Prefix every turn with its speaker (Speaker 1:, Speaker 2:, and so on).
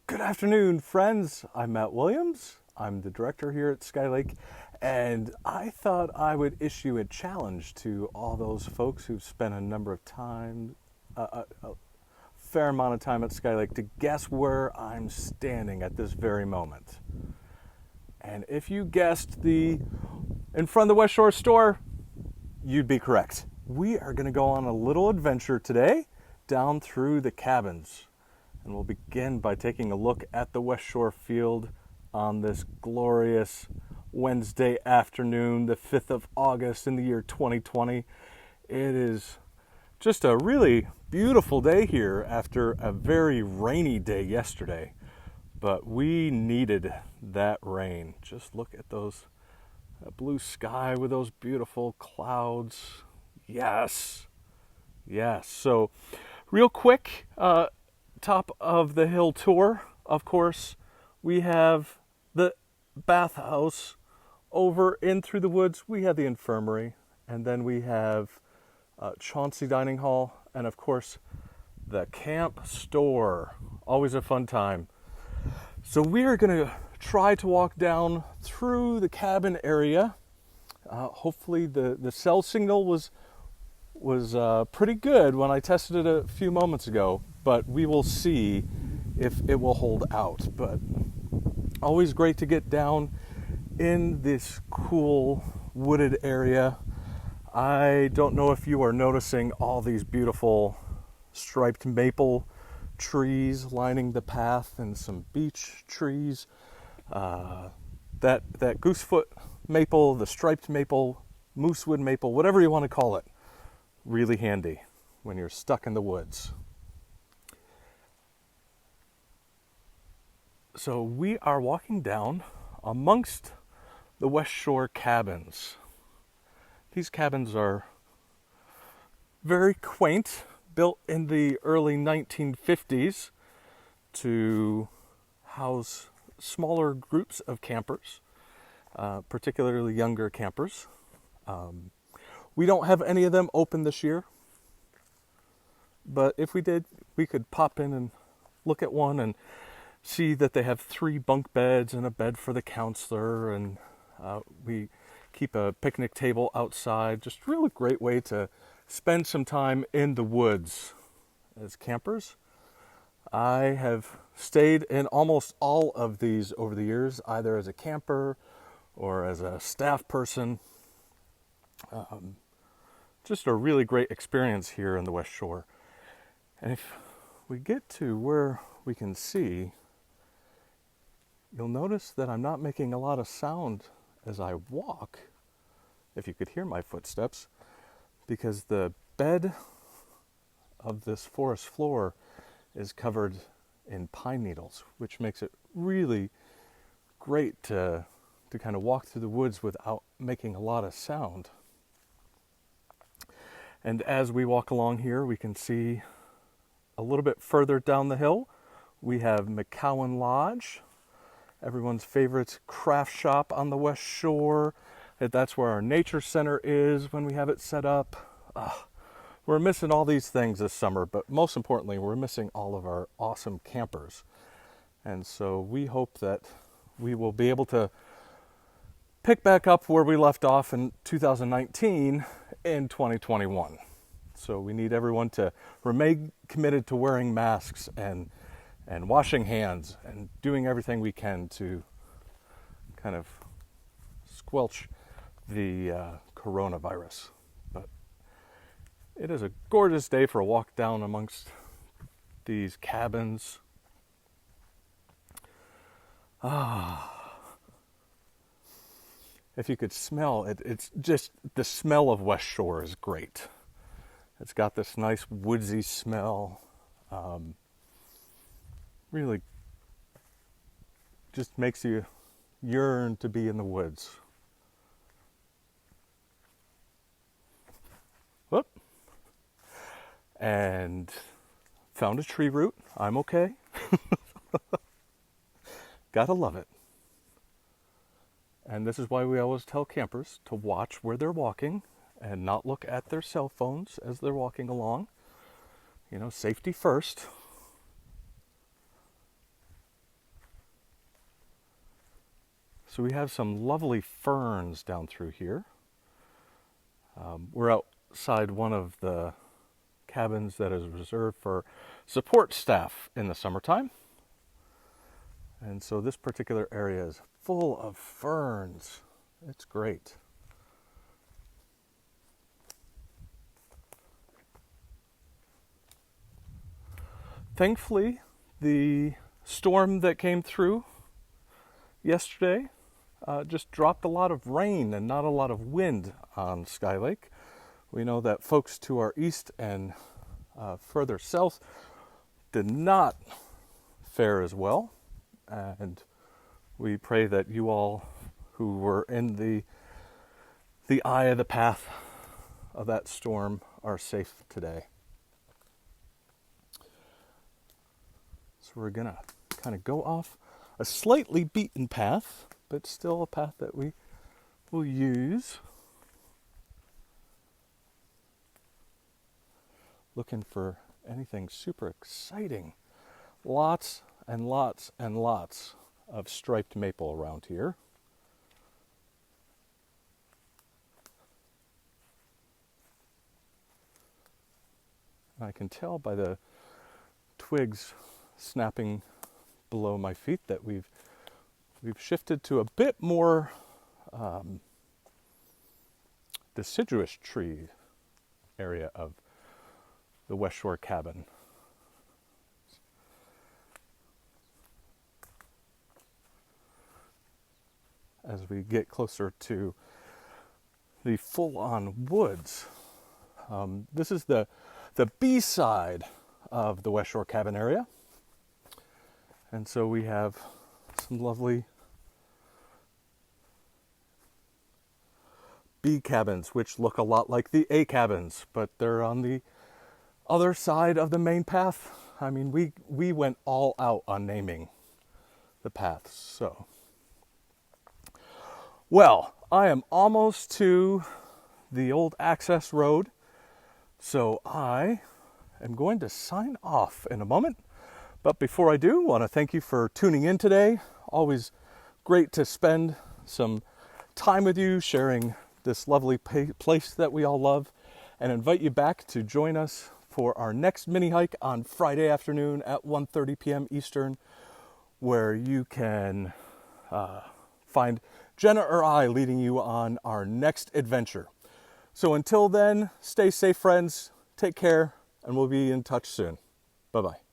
Speaker 1: Good afternoon, friends. I'm Matt Williams. I'm the director here at Skylake, and I thought I would issue a challenge to all those folks who've spent a fair amount of time at Skylake to guess where I'm standing at this very moment. And if you guessed the in front of the West Shore store, you'd be correct. We are going to go on a little adventure today down through the cabins. And we'll begin by taking a look at the West Shore field on this glorious Wednesday afternoon, the 5th of August in the year 2020. It is just a really beautiful day here after a very rainy day yesterday. But we needed that rain. Just look at that blue sky with those beautiful clouds. Yes. So real quick, top of the hill tour, of course, we have the bathhouse. Over in through the woods, we have the infirmary, and then we have Chauncey Dining Hall, and of course, the camp store. Always a fun time. So we are going to try to walk down through the cabin area. Hopefully the cell signal was pretty good when I tested it a few moments ago, but we will see if it will hold out. But always great to get down in this cool wooded area. I don't know if you are noticing all these beautiful striped maple trees lining the path and some beech trees. That goosefoot maple, the striped maple, moosewood maple, whatever you want to call it. Really handy when you're stuck in the woods. So we are walking down amongst the West Shore cabins. These cabins are very quaint, built in the early 1950s to house smaller groups of campers, particularly younger campers. We don't have any of them open this year, but if we did, we could pop in and look at one and see that they have 3 bunk beds and a bed for the counselor, and we keep a picnic table outside. Just really great way to spend some time in the woods as campers. I have stayed in almost all of these over the years, either as a camper or as a staff person. Just a really great experience here in the West Shore. And if we get to where we can see, you'll notice that I'm not making a lot of sound as I walk, if you could hear my footsteps, because the bed of this forest floor is covered in pine needles, which makes it really great to kind of walk through the woods without making a lot of sound. And as we walk along here, we can see a little bit further down the hill, we have McCowan Lodge, everyone's favorite craft shop on the West Shore. That's where our nature center is when we have it set up. We're missing all these things this summer, but most importantly, we're missing all of our awesome campers. And so we hope that we will be able to pick back up where we left off in 2019 in 2021. So we need everyone to remain committed to wearing masks and washing hands and doing everything we can to kind of squelch the coronavirus. But it is a gorgeous day for a walk down amongst these cabins. If you could smell it, it's just the smell of West Shore is great. It's got this nice woodsy smell. Really just makes you yearn to be in the woods. Whoop. And found a tree root. I'm okay. Gotta love it. And this is why we always tell campers to watch where they're walking and not look at their cell phones as they're walking along. You know, safety first. So we have some lovely ferns down through here. We're outside one of the cabins that is reserved for support staff in the summertime. And so this particular area is full of ferns. It's great. Thankfully, the storm that came through yesterday just dropped a lot of rain and not a lot of wind on Sky Lake. We know that folks to our east and further south did not fare as well, and we pray that you all who were in the eye of the path of that storm are safe today. So we're gonna kind of go off a slightly beaten path, but still a path that we will use. Looking for anything super exciting. Lots and lots and lots of striped maple around here. I can tell by the twigs snapping below my feet that we've shifted to a bit more deciduous tree area of the West Shore cabin. As we get closer to the full-on woods, this is the B side of the West Shore cabin area. And so we have some lovely B cabins, which look a lot like the A cabins, but they're on the other side of the main path. I mean, we went all out on naming the paths. So, well, I am almost to the old access road, so I am going to sign off in a moment. But before I do, I want to thank you for tuning in today. Always great to spend some time with you, sharing this lovely place that we all love, and invite you back to join us for our next mini hike on Friday afternoon at 1:30 p.m. Eastern, where you can find Jenna or I leading you on our next adventure. So until then, stay safe, friends. Take care, and we'll be in touch soon. Bye-bye.